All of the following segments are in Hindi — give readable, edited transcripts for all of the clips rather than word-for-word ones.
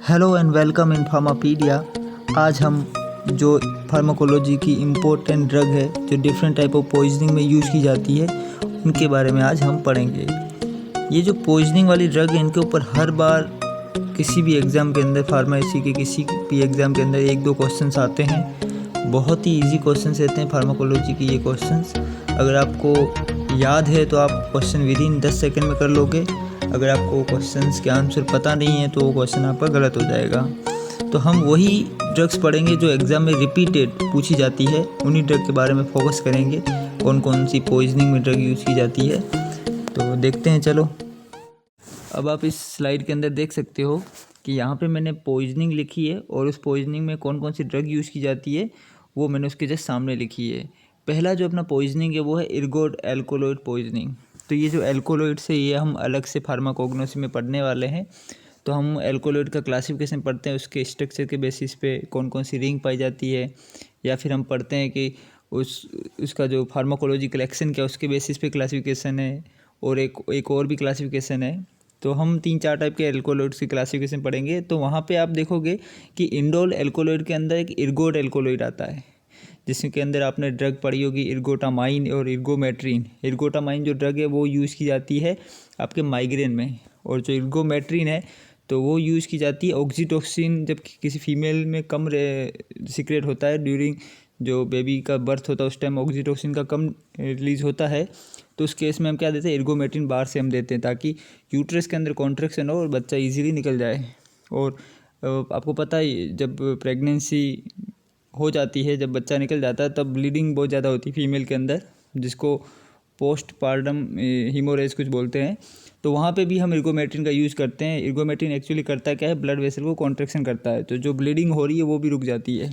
Hello and welcome in Pharmapedia. आज हम जो फार्माकोलॉजी की इम्पोर्टेंट ड्रग है जो डिफरेंट टाइप ऑफ पॉइजनिंग में यूज़ की जाती है उनके बारे में आज हम पढ़ेंगे। ये जो पॉइजनिंग वाली ड्रग है इनके ऊपर हर बार किसी भी एग्ज़ाम के अंदर, फार्मेसी के किसी भी एग्ज़ाम के अंदर एक दो क्वेश्चंस आते हैं। बहुत ही इजी क्वेश्चंस रहते हैं फार्माकोलॉजी के ये क्वेश्चंस। अगर आपको याद है तो आप क्वेश्चन विद इन 10 सेकेंड में कर लोगे। अगर आपको क्वेश्चंस के आंसर पता नहीं है तो वो क्वेश्चन आपका गलत हो जाएगा। तो हम वही ड्रग्स पढ़ेंगे जो एग्ज़ाम में रिपीटेड पूछी जाती है, उन्हीं ड्रग के बारे में फोकस करेंगे। कौन कौन सी पॉइजनिंग में ड्रग यूज़ की जाती है तो देखते हैं। चलो, अब आप इस स्लाइड के अंदर देख सकते हो कि यहाँ पे मैंने पॉइजनिंग लिखी है और उस पॉइजनिंग में कौन कौन सी ड्रग यूज़ की जाती है वो मैंने उसके जस्ट सामने लिखी है। पहला जो अपना पॉइजनिंग है वो है इर्गोड एल्कोलॉइड पॉइजनिंग। तो ये जो एल्कोलॉइड से ये हम अलग से फार्माकोग्नोसी में पढ़ने वाले हैं। तो हम एल्कोलॉइड का क्लासिफिकेशन पढ़ते हैं, उसके स्ट्रक्चर के बेसिस पे कौन कौन सी रिंग पाई जाती है, या फिर हम पढ़ते हैं कि उसका जो फार्माकोलॉजिकल एक्शन क्या उसके बेसिस पे क्लासिफिकेशन है, और एक और भी क्लासिफिकेशन है। तो हम 3-4 टाइप के एल्कोलॉइड्स की क्लासिफिकेशन पढ़ेंगे। तो वहाँ पे आप देखोगे कि इंडोल एल्कोलॉइड के अंदर एक इर्गोड एल्कोलॉइड आता है, जिसके अंदर आपने ड्रग पढ़ी होगी इर्गोटामाइन और इर्गोमेट्रिन। इर्गोटामाइन जो ड्रग है वो यूज़ की जाती है आपके माइग्रेन में, और जो इर्गोमेट्रिन है तो वो यूज़ की जाती है ऑक्सीटोसिन जब किसी फीमेल में कम सीक्रेट होता है, ड्यूरिंग जो बेबी का बर्थ होता है उस टाइम ऑक्सीटोसिन का कम रिलीज होता है। तो उस केस में हम क्या देते हैं, इर्गोमेट्रिन बाहर से हम देते हैं ताकि यूट्रस के अंदर कॉन्ट्रैक्शन हो और बच्चा इजीली निकल जाए। और आपको पता है जब प्रेगनेंसी हो जाती है, जब बच्चा निकल जाता है तब ब्लीडिंग बहुत ज़्यादा होती है फीमेल के अंदर, जिसको पोस्ट पार्टम हीमोरेज कुछ बोलते हैं। तो वहाँ पे भी हम इर्गोमेट्रिन का यूज़ करते हैं। इर्गोमेट्रिन एक्चुअली करता क्या है, ब्लड वेसल को कॉन्ट्रैक्शन करता है, तो जो ब्लीडिंग हो रही है वो भी रुक जाती है।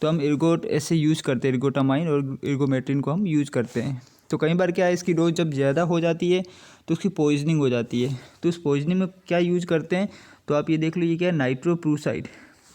तो हम इर्गोट ऐसे यूज़ करते हैं, इर्गोटामाइन और इर्गोमेट्रिन को हम यूज़ करते हैं। तो कई बार क्या है, इसकी डोज जब ज़्यादा हो जाती है तो उसकी पॉइजनिंग हो जाती है। तो उस पॉइजनिंग में क्या यूज़ करते हैं, तो आप ये देख लो, ये क्या है, नाइट्रोप्रूसाइड।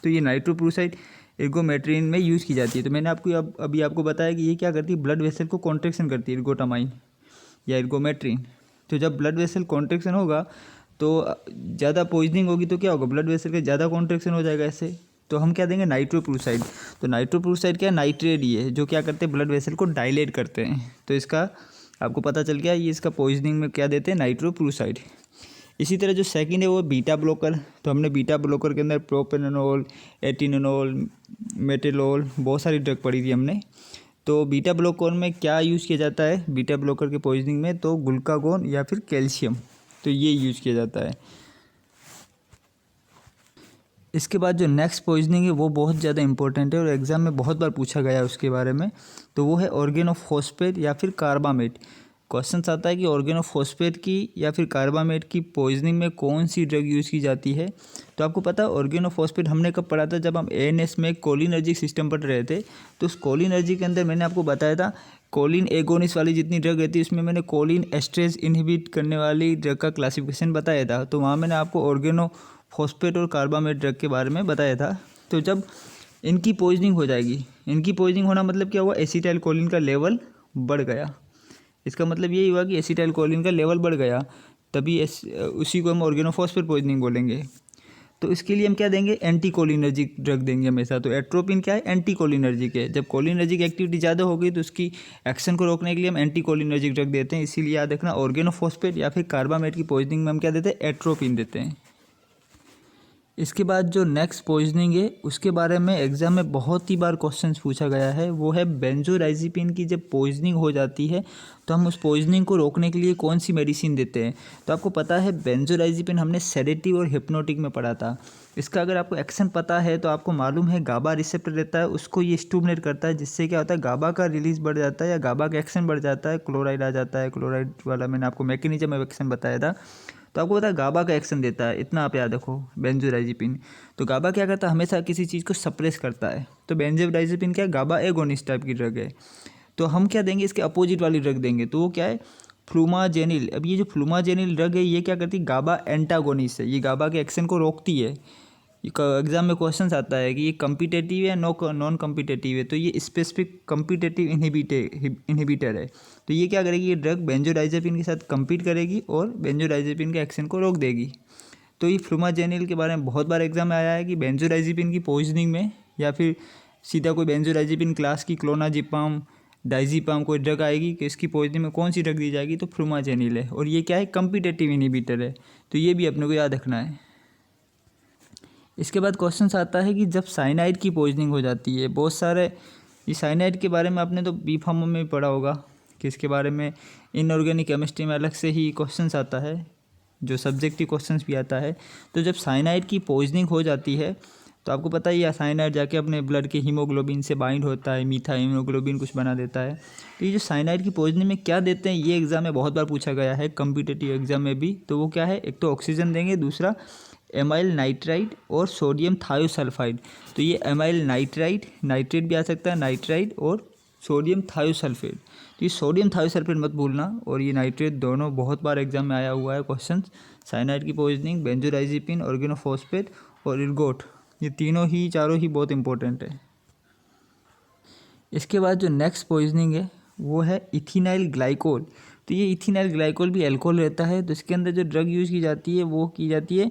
तो ये नाइट्रोप्रूसाइड इर्गोमेट्रिन में यूज़ की जाती है। तो मैंने आपको अभी आपको बताया कि ये क्या करती है, ब्लड वेसल को कॉन्ट्रैक्शन करती है इर्गोटामाइन या इर्गोमेट्रिन। तो जब ब्लड वेसल कॉन्ट्रैक्शन होगा तो ज़्यादा पॉइजनिंग होगी तो क्या होगा, ब्लड वेसल का ज़्यादा कॉन्ट्रैक्शन हो जाएगा ऐसे। तो हम क्या देंगे, नाइट्रोप्रूसाइड। तो नाइट्रोप्रूसाइड क्या है, नाइट्रेट ही है जो क्या करते हैं, ब्लड वेसल को डायलेट करते हैं। तो इसका आपको पता चल गया, ये इसका पॉइजनिंग में क्या देते हैं, नाइट्रोप्रूसाइड। इसी तरह जो सेकंड है वो बीटा ब्लॉकर। तो हमने बीटा ब्लॉकर के अंदर प्रोपेनोल, एटिनोल, मेटेलोल, बहुत सारी ड्रग पढ़ी थी हमने। तो बीटा ब्लॉकर में क्या यूज़ किया जाता है बीटा ब्लॉकर के पॉइजनिंग में, तो ग्लूकागोन या फिर कैल्शियम, तो ये यूज़ किया जाता है। इसके बाद जो नेक्स्ट पॉइजनिंग है वो बहुत ज़्यादा इंपॉर्टेंट है और एग्ज़ाम में बहुत बार पूछा गया है उसके बारे में। तो वो है ऑर्गेनोफॉस्फेट या फिर कार्बामेट। क्वेश्चन आता है कि ऑर्गेनोफॉस्फेट की या फिर कार्बामेट की पॉइजनिंग में कौन सी ड्रग यूज़ की जाती है। तो आपको पता है ऑर्गेनोफॉस्फेट हमने कब पढ़ा था, जब हम एएनएस में कोलिनर्जिक सिस्टम पढ़ रहे थे। तो उस कोलिनर्जिक के अंदर मैंने आपको बताया था, कोलिन एगोनिस्ट वाली जितनी ड्रग रहती है उसमें मैंने कोलिन एस्ट्रेज इनहिबिट करने वाली ड्रग का क्लासिफिकेशन बताया था। तो वहाँ मैंने आपको ऑर्गेनोफॉस्फेट और कार्बामेट ड्रग के बारे में बताया था। तो जब इनकी पॉइजनिंग हो जाएगी, इनकी पॉइजनिंग होना मतलब क्या हुआ, एसिटाइल कोलिन का लेवल बढ़ गया। इसका मतलब यही हुआ कि एसिटाइल कोलिन का लेवल बढ़ गया, तभी उसी को हम ऑर्गेनोफॉस्फेट पॉइजनिंग बोलेंगे। तो इसके लिए हम क्या देंगे, एंटी कोलिनर्जिक ड्रग देंगे हमेशा। तो एट्रोपिन क्या है, एंटी कोलिनर्जिक है। जब कोलिनर्जिक एक्टिविटी ज़्यादा होगी तो उसकी एक्शन को रोकने के लिए हम एंटी कोलिनर्जिक ड्रग देते हैं। इसीलिए याद रखना, ऑर्गेनोफॉस्फेट या फिर कार्बामेट की पॉइजनिंग में हम क्या देते हैं, एट्रोपिन देते हैं। इसके बाद जो नेक्स्ट पॉइजनिंग है उसके बारे में एग्जाम में बहुत ही बार क्वेश्चंस पूछा गया है, वो है बेंजोडाइज़ेपिन की जब पॉइजनिंग हो जाती है तो हम उस पॉइजनिंग को रोकने के लिए कौन सी मेडिसिन देते हैं। तो आपको पता है बेंजोडाइज़ेपिन हमने सेडेटिव और हिप्नोटिक में पढ़ा था। इसका अगर आपको एक्शन पता है तो आपको मालूम है गाबा रिसेप्टर रहता है, उसको ये स्टिमुलेट करता है, जिससे क्या होता है, गाबा का रिलीज बढ़ जाता है या गाबा का एक्शन बढ़ जाता है, क्लोराइड आ जाता है। क्लोराइड वाला मैंने आपको मैकेनिज्म ऑफ एक्शन बताया था। तो आपको पता है गाबा का एक्शन देता है, इतना आप याद रखो बेंजोडाइज़ेपिन। तो गाबा क्या करता है, हमेशा किसी चीज़ को सप्रेस करता है। तो बेंजोडाइज़ेपिन क्या है, गाबा एगोनिस्ट टाइप की ड्रग है। तो हम क्या देंगे, इसके अपोजिट वाली ड्रग देंगे। तो वो क्या है, फ्लूमाजेनिल। अब ये जो फ्लूमाजेनिल ड्रग है ये क्या करती है, गाबा एंटागोनिस्ट है, ये गाबा के एक्शन को रोकती है। एग्जाम में क्वेश्चन आता है कि ये कम्पिटेटिव है या नॉन कम्पिटेटिव है। तो ये स्पेसिफिक कम्पिटेटिव इनहिबिटर है। तो ये क्या करेगी, ये ड्रग बेंजोडाइज़ेपिन के साथ कम्पीट करेगी और बेंजोडाइज़ेपिन के एक्शन को रोक देगी। तो ये फ्लूमाजेनिल के बारे में बहुत बार एग्जाम में आया है कि बेंजोडाइजिपिन की पॉइजनिंग में या फिर सीधा कोई बेंजोडाइजिपिन क्लास की क्लोनाजिपाम डाइजिपाम कोई ड्रग आएगी कि इसकी पॉइजनिंग में कौन सी ड्रग दी जाएगी, तो फ्लूमाजेनिल है। और ये क्या है, कम्पिटेटिव इनहिबिटर है, तो ये भी अपने को याद रखना है। इसके बाद क्वेश्चन आता है कि जब साइनाइड की पॉइजनिंग हो जाती है, बहुत सारे ये साइनाइड के बारे में आपने तो बी फार्मा में पढ़ा होगा कि इसके बारे में इनऑर्गेनिक केमिस्ट्री में अलग से ही क्वेश्चंस आता है, जो सब्जेक्टिव क्वेश्चंस भी आता है। तो जब साइनाइड की पॉइजनिंग हो जाती है तो आपको पता ही है साइनाइड जाके अपने ब्लड के हीमोग्लोबिन से बाइंड होता है, मीठा हीमोग्लोबिन कुछ बना देता है। तो ये जो साइनाइड की पॉइजनिंग में क्या देते हैं, ये एग्जाम में बहुत बार पूछा गया है, कम्पिटेटिव एग्जाम में भी। तो वो क्या है, एक तो ऑक्सीजन देंगे, दूसरा एमाइल नाइट्राइड और सोडियम थायोसल्फाइड। तो ये एमाइल नाइट्राइड, नाइट्रेट भी आ सकता है, नाइट्राइड और सोडियम थायोसल्फेट। तो ये सोडियम थायोसल्फेट मत भूलना, और ये नाइट्रेट दोनों बहुत बार एग्जाम में आया हुआ है क्वेश्चन। साइनाइड की पॉइजनिंग, बेंजोडाइजिपिन, ऑर्गेनोफॉस्फेट और इर्गोट, ये तीनों ही चारों ही बहुत इंपॉर्टेंट है। इसके बाद जो नेक्स्ट पॉइजनिंग है वो है इथिनाइल ग्लाइकोल। तो ये इथिनाइल ग्लाइकोल भी अल्कोहल रहता है, तो इसके अंदर जो ड्रग यूज़ की जाती है वो की जाती है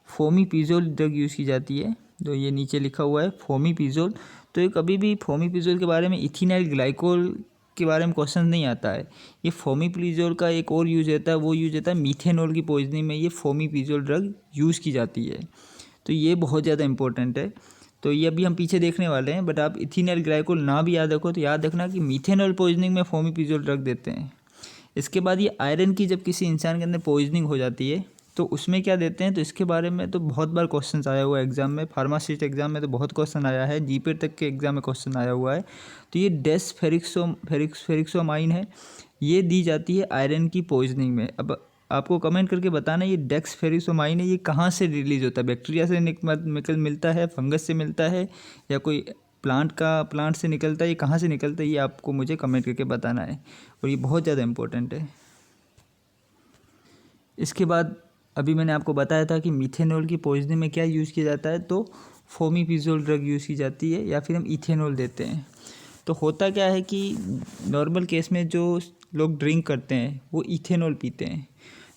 फोमीपिजोल ड्रग यूज़ की जाती है। तो ये नीचे लिखा हुआ है फोमीपिजोल। तो ये कभी भी फोमीपिजोल के बारे में, इथिनाइल ग्लाइकोल के बारे में क्वेश्चन नहीं आता है। ये फोमीपिजोल का एक और यूज रहता है, वो यूज रहता है मीथेनॉल की पॉइजनिंग में, ये फोमीपिजोल ड्रग यूज़ की जाती है। तो ये बहुत ज़्यादा इंपॉर्टेंट है। तो ये अभी हम पीछे देखने वाले हैं, बट आप इथिनाइल ग्लाइकोल ना भी याद रखो तो याद रखना कि मीथेनॉल पॉइजनिंग में फोमीपिजोल ड्रग देते हैं। इसके बाद ये आयरन की जब किसी इंसान के अंदर पॉइजनिंग हो जाती है तो उसमें क्या देते हैं, तो इसके बारे में तो बहुत बार क्वेश्चन आया हुआ है एग्जाम में, फार्मासिस्ट एग्जाम में तो बहुत क्वेश्चन आया है, जीपीएट तक के एग्जाम में क्वेश्चन आया हुआ है। तो ये फेरिक्सोमाइन है, ये दी जाती है आयरन की पॉइजनिंग में। अब आपको कमेंट करके बताना ये डेक्सफेरिसोमाइन है, ये कहाँ से रिलीज होता है, बैक्टीरिया से मिलता है, फंगस से मिलता है, या कोई प्लांट से निकलता है, ये कहाँ से निकलता है, ये आपको मुझे कमेंट करके बताना है, और ये बहुत ज़्यादा इंपॉर्टेंट है। इसके बाद अभी मैंने आपको बताया था कि मीथेनॉल की पॉइजनिंग में क्या यूज़ किया जाता है, तो फोमीपिजोल ड्रग यूज़ की जाती है या फिर हम इथेनॉल देते हैं। तो होता क्या है कि नॉर्मल केस में जो लोग ड्रिंक करते हैं वो इथेनॉल पीते हैं,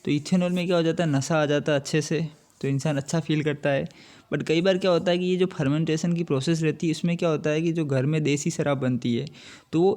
तो इथेनॉल में क्या हो जाता है, नशा आ जाता है अच्छे से, तो इंसान अच्छा फील करता है। बट कई बार क्या होता है कि ये जो फर्मेंटेशन की प्रोसेस रहती है इसमें क्या होता है कि जो घर में देसी शराब बनती है तो वो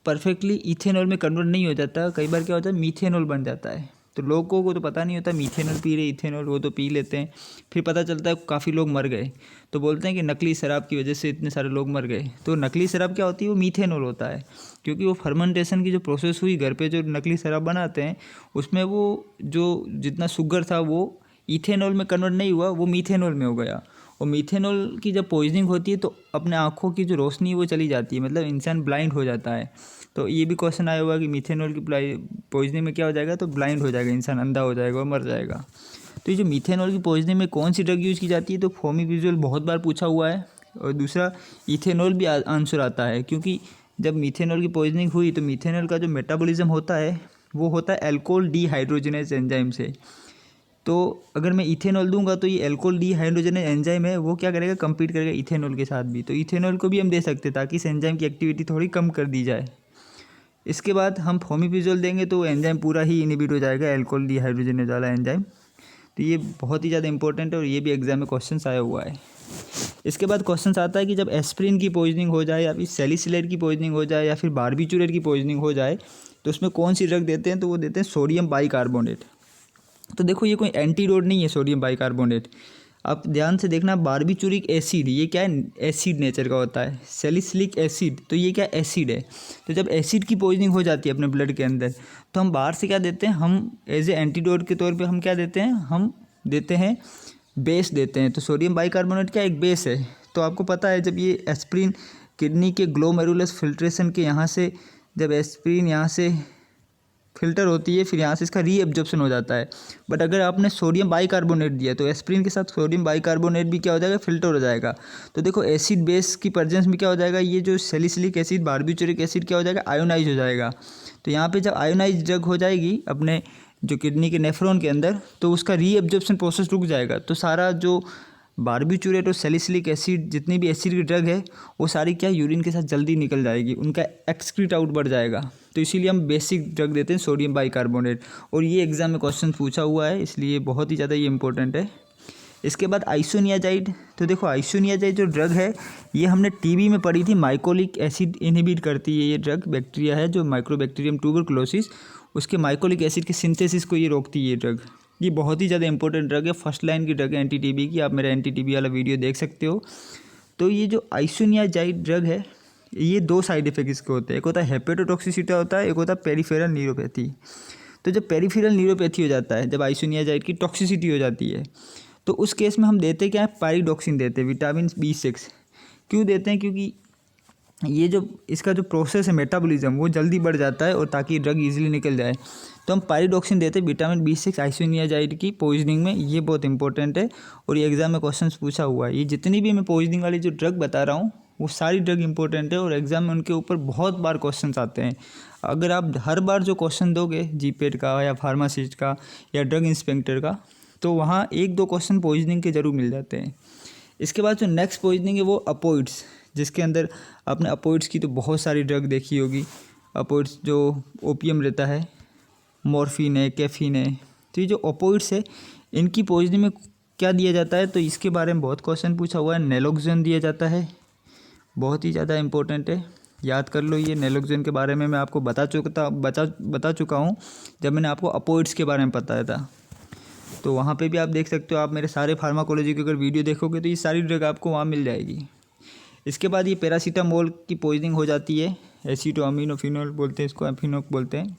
परफेक्टली इथेनॉल में कन्वर्ट नहीं हो जाता, कई बार क्या होता है मीथेनॉल बन जाता है। तो लोगों को तो पता नहीं होता मीथेनॉल पी रहे, इथेनॉल, वो तो पी लेते हैं, फिर पता चलता है काफ़ी लोग मर गए, तो बोलते हैं कि नकली शराब की वजह से इतने सारे लोग मर गए। तो नकली शराब क्या होती है, वो मीथेनॉल होता है, क्योंकि वो फर्मेंटेशन की जो प्रोसेस हुई घर पे जो नकली शराब बनाते हैं उसमें वो जो जितना शुगर था वो इथेनॉल में कन्वर्ट नहीं हुआ, वो मीथेनॉल में हो गया। और मीथेनॉल की जब पॉइजनिंग होती है तो अपने आँखों की जो रोशनी वो चली जाती है, मतलब इंसान ब्लाइंड हो जाता है। तो ये भी क्वेश्चन आया हुआ कि मीथेनॉल की पॉइजनिंग में क्या हो जाएगा, तो ब्लाइंड हो जाएगा इंसान, अंधा हो जाएगा और मर जाएगा। तो ये जो मीथेनॉल की पॉइजनिंग में कौन सी ड्रग यूज़ की जाती है, तो फोमीपिजोल बहुत बार पूछा हुआ है, और दूसरा इथेनॉल भी आंसर आता है, क्योंकि जब मीथेनॉल की पॉइजनिंग हुई तो मीथेनॉल का जो मेटाबॉलिज्म होता है वो होता है अल्कोहल डीहाइड्रोजनेज एंजाइम से। तो अगर मैं इथेनॉल दूंगा तो ये अल्कोहल डीहाइड्रोजनेज एंजाइम है, वो क्या करेगा, compete करेगा इथेनॉल के साथ भी। तो इथेनॉल को भी हम दे सकते हैं ताकि इस एंजाइम की एक्टिविटी थोड़ी कम कर दी जाए। इसके बाद हम फोमीपिजोल देंगे तो एंजाइम पूरा ही इनहिबिट हो जाएगा, अल्कोहल डीहाइड्रोजनेज वाला एंजाइम। तो ये बहुत ही ज़्यादा इंपॉर्टेंट है और ये भी एग्जाम में क्वेश्चन आया हुआ है। इसके बाद क्वेश्चन आता है कि जब एस्प्रिन की पॉइजनिंग हो जाए या फिर सैलिसिलेट की पॉइजनिंग हो जाए या फिर बारबिचूरेट की पॉइजनिंग हो जाए तो उसमें कौन सी ड्रग देते हैं, तो वो देते हैं सोडियम बाइकार्बोनेट। तो देखो ये कोई एंटीडोट नहीं है सोडियम बाइकार्बोनेट, आप ध्यान से देखना, बारबिचूरिक एसिड ये क्या है, एसिड नेचर का होता है, सैलिसिलिक एसिड तो ये क्या एसिड है। तो जब एसिड की पॉइजनिंग हो जाती है अपने ब्लड के अंदर तो हम बाहर से क्या देते हैं, हम एज ए एंटीडोट के तौर पे हम क्या देते हैं, हम देते हैं बेस देते हैं। तो सोडियम बाइकार्बोनेट क्या एक बेस है। तो आपको पता है जब ये एस्प्रिन किडनी के ग्लोमेरुलस फिल्ट्रेशन के यहाँ से, जब एस्प्रिन यहाँ से फिल्टर होती है फिर यहाँ से इसका रीएब्जॉर्प्शन हो जाता है। बट अगर आपने सोडियम बाइकार्बोनेट दिया तो एस्प्रिन के साथ सोडियम बाइकार्बोनेट भी क्या हो जाएगा, फिल्टर हो जाएगा। तो देखो एसिड बेस की प्रेजेंस में क्या हो जाएगा, ये जो सैलिसिलिक एसिड बारबिचूरिक एसिड क्या हो जाएगा, आयोनाइज हो जाएगा। तो यहाँ पे जब आयोनाइज ड्रग हो जाएगी अपने जो किडनी के नेफ्रॉन के अंदर तो उसका रीएब्जॉर्प्शन प्रोसेस रुक जाएगा। तो सारा जो बारबिचूरेट और सैलिसिलिक एसिड जितनी भी एसिड की ड्रग है वो सारी क्या यूरिन के साथ जल्दी निकल जाएगी, उनका एक्सक्रीट आउट बढ़ जाएगा। तो इसीलिए हम बेसिक ड्रग देते हैं सोडियम बाइकार्बोनेट, और ये एग्जाम में क्वेश्चन पूछा हुआ है इसलिए बहुत ही ज़्यादा ये इंपॉर्टेंट है। इसके बाद आइसोनियाजाइड। तो देखो आइसोनियाजाइड जो ड्रग है ये हमने टीबी में पढ़ी थी, माइकोलिक एसिड इनहिबिट करती है ये ड्रग। बैक्टीरिया है जो माइक्रोबैक्टीरियम ट्यूबरकुलोसिस, उसके माइकोलिक एसिड के सिंथेसिस को ये रोकती है ये ड्रग। ये बहुत ही ज़्यादा इंपॉर्टेंट ड्रग है, फर्स्ट लाइन की ड्रग है एंटी टीबी की। आप मेरा एंटी टीबी वाला वीडियो देख सकते हो। तो ये जो आइसोनियाजाइड ड्रग है ये 2 साइड इफेक्ट इसके होते हैं, एक होता है हेपेटोटॉक्सिसिटी होता है, एक होता है पेरिफेरल न्यूरोपैथी। तो जब पेरिफेरल न्यूरोपैथी हो जाता है, जब आइसोनियाजाइड की टॉक्सिसिटी हो जाती है, तो उस केस में हम देते क्या है, पायरिडॉक्सिन देते हैं, विटामिन B6। क्यों देते हैं? क्योंकि ये जो इसका जो प्रोसेस है मेटाबॉलिज्म वो जल्दी बढ़ जाता है और ताकि ड्रग इजीली निकल जाए, तो हम पायरिडॉक्सिन देते हैं विटामिन B6 आइसोनियाजाइड की पॉइजनिंग में। ये बहुत इंपॉर्टेंट है और ये एग्जाम में क्वेश्चंस पूछा हुआ है। ये जितनी भी मैं पॉइजनिंग वाली जो ड्रग बता रहा हूँ वो सारी ड्रग इंपॉर्टेंट है और एग्जाम में उनके ऊपर बहुत बार क्वेश्चंस आते हैं। अगर आप हर बार जो क्वेश्चन दोगे जीपेट का या फार्मासिस्ट का या ड्रग इंस्पेक्टर का, तो वहाँ 1-2 क्वेश्चन पॉइजनिंग के जरूर मिल जाते हैं। इसके बाद जो नेक्स्ट पॉइजनिंग है वो अपोइड्स, जिसके अंदर आपने अपोइड्स की तो बहुत सारी ड्रग देखी होगी। अपोइड्स जो ओपियम रहता है, मॉर्फिन है, कैफीन है। तो ये जो अपोइड्स है इनकी पॉइजनिंग में क्या दिया जाता है, तो इसके बारे में बहुत क्वेश्चन पूछा हुआ है। नेलोक्सोन दिया जाता है, बहुत ही ज़्यादा इंपॉर्टेंट है, याद कर लो। ये नेलोक्सोन के बारे में मैं आपको बता चुका हूँ जब मैंने आपको अपोइड्स के बारे में बताया था। तो वहाँ पे भी आप देख सकते हो। आप मेरे सारे फार्माकोलॉजी के अगर वीडियो देखोगे तो ये सारी ड्रग आपको वहाँ मिल जाएगी। इसके बाद ये पैरासीटामोल की पॉइजनिंग हो जाती है, एसिटोअमीनोफिनोल बोलते हैं इसको, एफिनोक बोलते हैं।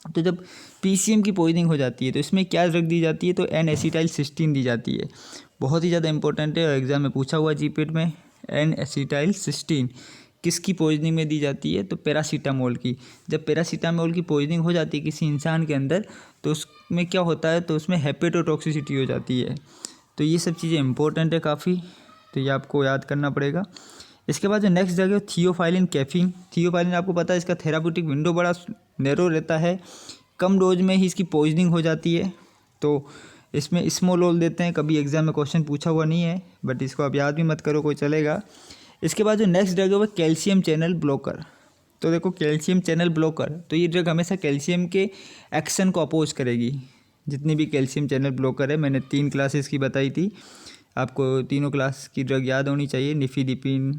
तो जब PCM की पॉइजनिंग हो जाती है तो इसमें क्या ड्रग दी जाती है, तो N-एसिटाइलसिस्टीन दी जाती है। बहुत ही ज़्यादा इंपॉर्टेंट है, एग्जाम में पूछा हुआ जीपेट में। N-एसिटाइलसिस्टीन किसकी पॉइजनिंग में दी जाती है, तो पैरासीटामोल की। जब पैरासीटामोल की पॉइजनिंग हो जाती है किसी इंसान के अंदर तो उसमें क्या होता है, तो उसमें हेपेटोटॉक्सिसिटी हो जाती है। तो ये सब चीज़ें इंपॉर्टेंट है काफ़ी, तो ये आपको याद करना पड़ेगा। इसके बाद जो नेक्स्ट जगह है थियोफाइलिन कैफीन। थियोफाइलिन आपको पता है इसका थेराप्यूटिक विंडो बड़ा नैरो रहता है, कम डोज में ही इसकी पॉइजनिंग हो जाती है। तो इसमें स्मोलोल देते हैं, कभी एग्जाम में क्वेश्चन पूछा हुआ नहीं है, बट इसको आप याद भी मत करो, कोई चलेगा। इसके बाद जो नेक्स्ट ड्रग है वो कैल्शियम चैनल ब्लॉकर। तो देखो कैल्शियम चैनल ब्लॉकर, तो ये ड्रग हमेशा कैल्शियम के एक्शन को अपोज करेगी। जितनी भी कैल्शियम चैनल ब्लॉकर है, मैंने 3 क्लासेस की बताई थी, आपको तीनों क्लास की ड्रग याद होनी चाहिए। निफिडिपिन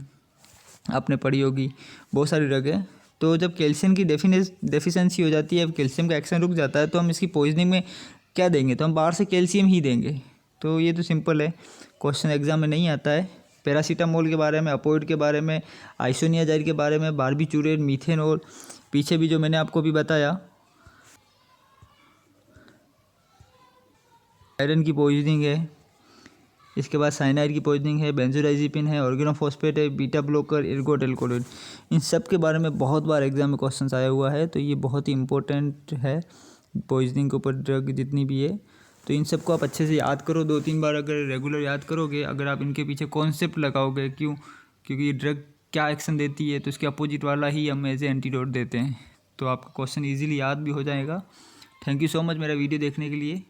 आपने पढ़ी होगी, बहुत सारी ड्रग है। तो जब कैल्शियम की डेफिशिएंसी हो जाती है, कैल्शियम का एक्शन रुक जाता है, तो हम इसकी पॉइजनिंग में क्या देंगे, तो हम बाहर से कैल्शियम ही देंगे। तो ये तो सिंपल है, क्वेश्चन एग्जाम में नहीं आता है। पैरासीटामोल के बारे में, अपोइड के बारे में, आइसोनियाजाइड के बारे में, बारबिटूरेट, मीथेन और पीछे भी जो मैंने आपको भी बताया आयरन की पॉइजनिंग है। इसके बाद साइनाइड की पॉइजनिंग है, बेंजोडाइजिपिन है, ऑर्गेनोफॉस्फेट है, बीटा ब्लॉकर, इर्गोटेल्कोडेट। इन सब के बारे में बहुत बार एग्जाम में क्वेश्चन आया हुआ है, तो ये बहुत ही इंपॉर्टेंट है पॉइजनिंग के ऊपर ड्रग जितनी भी है। तो इन सबको आप अच्छे से याद करो, 2-3 बार अगर रेगुलर याद करोगे, अगर आप इनके पीछे कॉन्सेप्ट लगाओगे, क्योंकि ये ड्रग क्या एक्शन देती है तो उसके अपोजिट वाला ही हम एज ए एंटीडोट देते हैं, तो आपका क्वेश्चन ईजिली याद भी हो जाएगा। थैंक यू सो मच मेरा वीडियो देखने के लिए।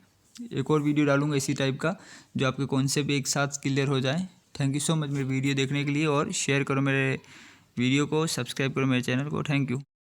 एक और वीडियो डालूंगा इसी टाइप का जो आपके कॉन्सेप्ट एक साथ क्लियर हो जाए। थैंक यू सो मच मेरे वीडियो देखने के लिए, और शेयर करो मेरे वीडियो को, सब्सक्राइब करो मेरे चैनल को। Thank you.